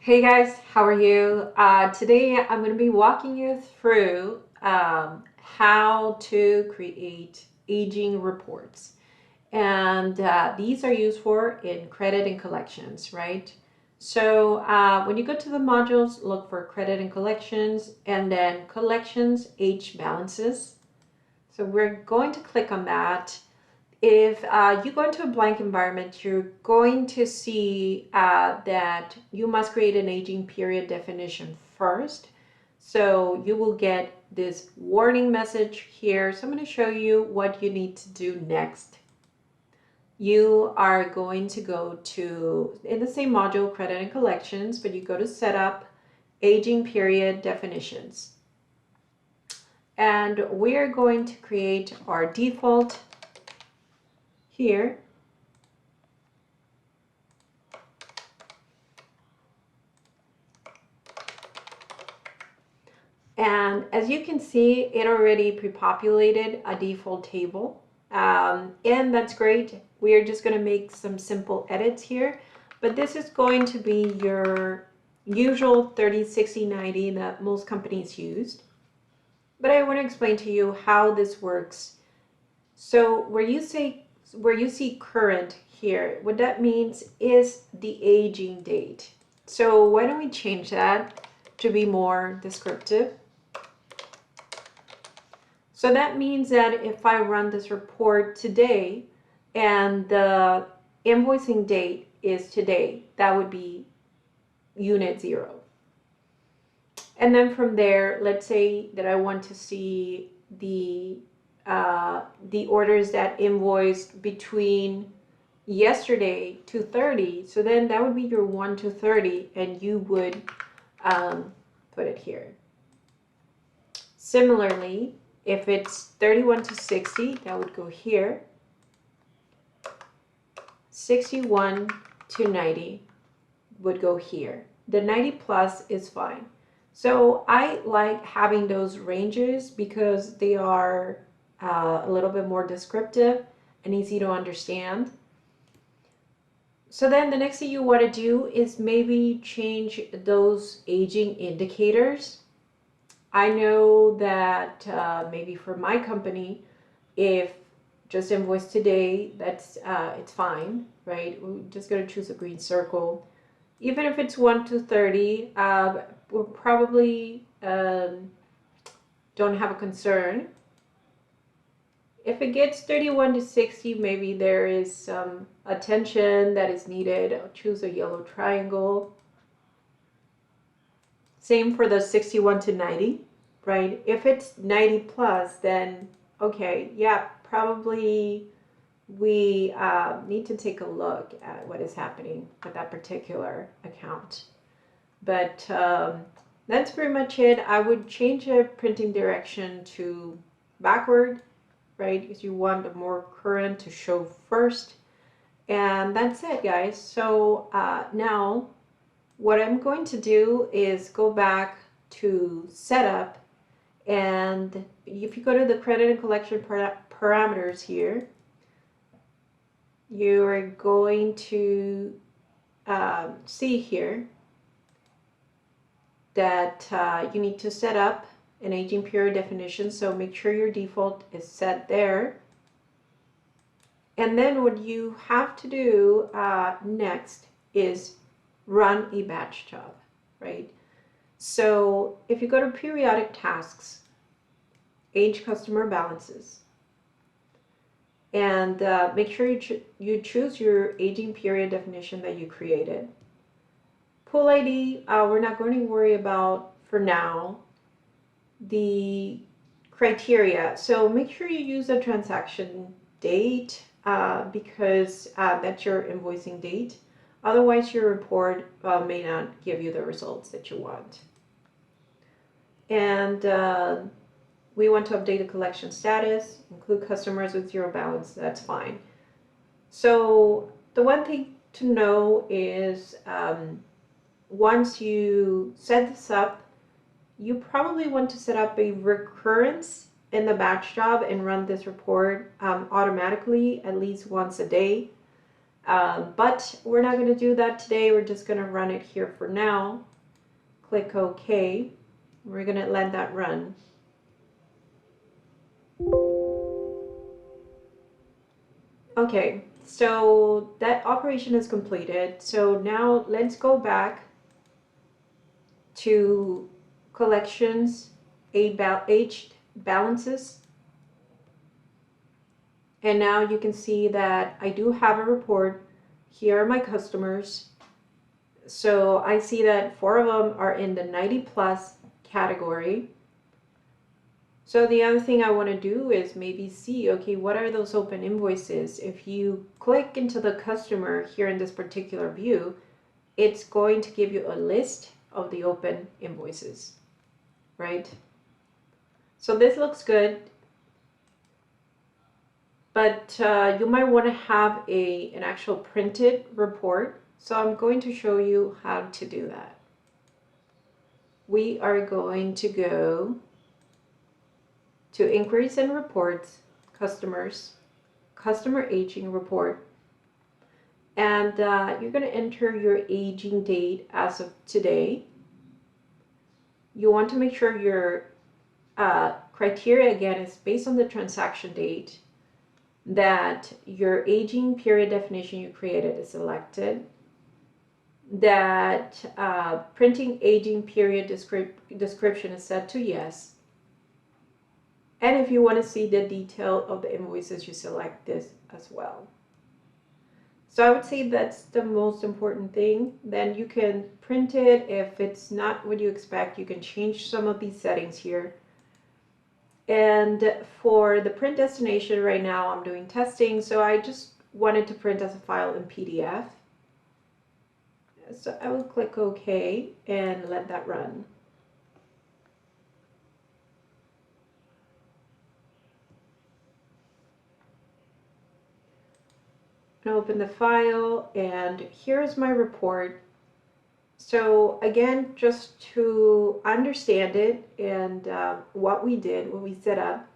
Hey guys, how are you? Today I'm going to be walking you through how to create aging reports. And these are used for in credit and collections, right? So when you go to the modules, look for credit and collections, and then collections age balances. So we're going to click on that. If you go into a blank environment, you're going to see that you must create an aging period definition first. So you will get this warning message here. So I'm going to show you what you need to do next. You are going to go to, in the same module, credit and collections, but you go to setup, aging period definitions. And we're going to create our default here. And as you can see, it already pre-populated a default table. And that's great. We are just going to make some simple edits here. But this is going to be your usual 30, 60, 90 that most companies use. But I want to explain to you how this works. So where you see current here, what that means is the aging date. So why don't we change that to be more descriptive? So that means that if I run this report today and the invoicing date is today, that would be unit 0. And then from there, let's say that I want to see the orders that invoiced between yesterday to 30. So then that would be your 1 to 30, and you would put it here. Similarly, if it's 31 to 60, that would go here. 61 to 90 would go here. The 90 plus is fine. So I like having those ranges because they are a little bit more descriptive and easy to understand. So then the next thing you want to do is maybe change those aging indicators. I know that maybe for my company, if just invoice today, that's it's fine, right? We're just going to choose a green circle. Even if it's 1 to 30, we'll probably don't have a concern. If it gets 31 to 60, maybe there is some attention that is needed. I'll choose a yellow triangle. Same for the 61 to 90, right? If it's 90 plus, then okay, yeah, probably we need to take a look at what is happening with that particular account. But that's pretty much it. I would change the printing direction to backward, right? Because you want the more current to show first. And that's it, guys. So now what I'm going to do is go back to setup, and if you go to the credit and collection parameters here, you are going to see here that you need to set up an aging period definition. So make sure your default is set there. And then what you have to do next is run a batch job, right? So if you go to periodic tasks, age customer balances, and make sure you choose your aging period definition that you created. Pool ID, we're not going to worry about for now. The criteria, so make sure you use a transaction date because that's your invoicing date. Otherwise, your report may not give you the results that you want. And we want to update the collection status, include customers with 0 balance, that's fine. So the one thing to know is once you set this up, you probably want to set up a recurrence in the batch job and run this report automatically at least once a day. But we're not going to do that today. We're just going to run it here for now. Click OK. We're going to let that run. Okay, so that operation is completed. So now let's go back to collections, aged balances. And now you can see that I do have a report. Here are my customers. So I see that 4 of them are in the 90 plus category. So the other thing I want to do is maybe see, okay, what are those open invoices? If you click into the customer here in this particular view, it's going to give you a list of the open invoices, right? So this looks good, but you might want to have an actual printed report. So I'm going to show you how to do that. We are going to go to Inquiries and Reports, Customers, Customer Aging Report, and you're going to enter your aging date as of today. You want to make sure your criteria, again, is based on the transaction date, that your aging period definition you created is selected, that printing aging period description is set to yes. And if you want to see the detail of the invoices, you select this as well. So I would say that's the most important thing. Then you can print it. If it's not what you expect, you can change some of these settings here. And for the print destination right now, I'm doing testing. So I just wanted to print as a file in PDF. So I will click OK and let that run. Open the file, and here's my report. So again, just to understand it and what we did, what we set up,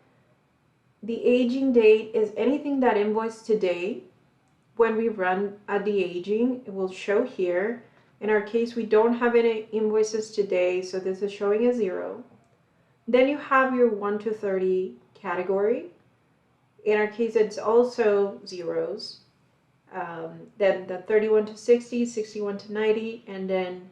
the aging date is anything that invoiced today. When we run the aging, it will show here. In our case, we don't have any invoices today, so this is showing a 0. Then you have your 1 to 30 category. In our case, it's also zeros. Then the 31 to 60, 61 to 90, and then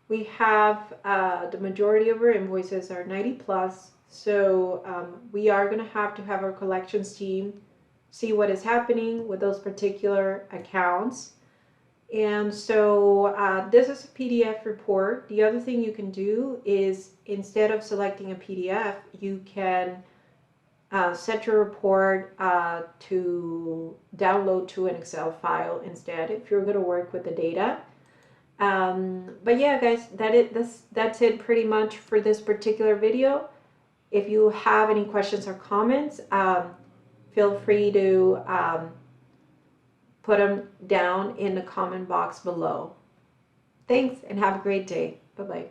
we have the majority of our invoices are 90 plus. So we are going to have our collections team see what is happening with those particular accounts. And so this is a PDF report. The other thing you can do is, instead of selecting a PDF, you can set your report to download to an Excel file instead, if you're going to work with the data. But yeah, guys, that's it pretty much for this particular video. If you have any questions or comments, feel free to put them down in the comment box below. Thanks, and have a great day. Bye-bye.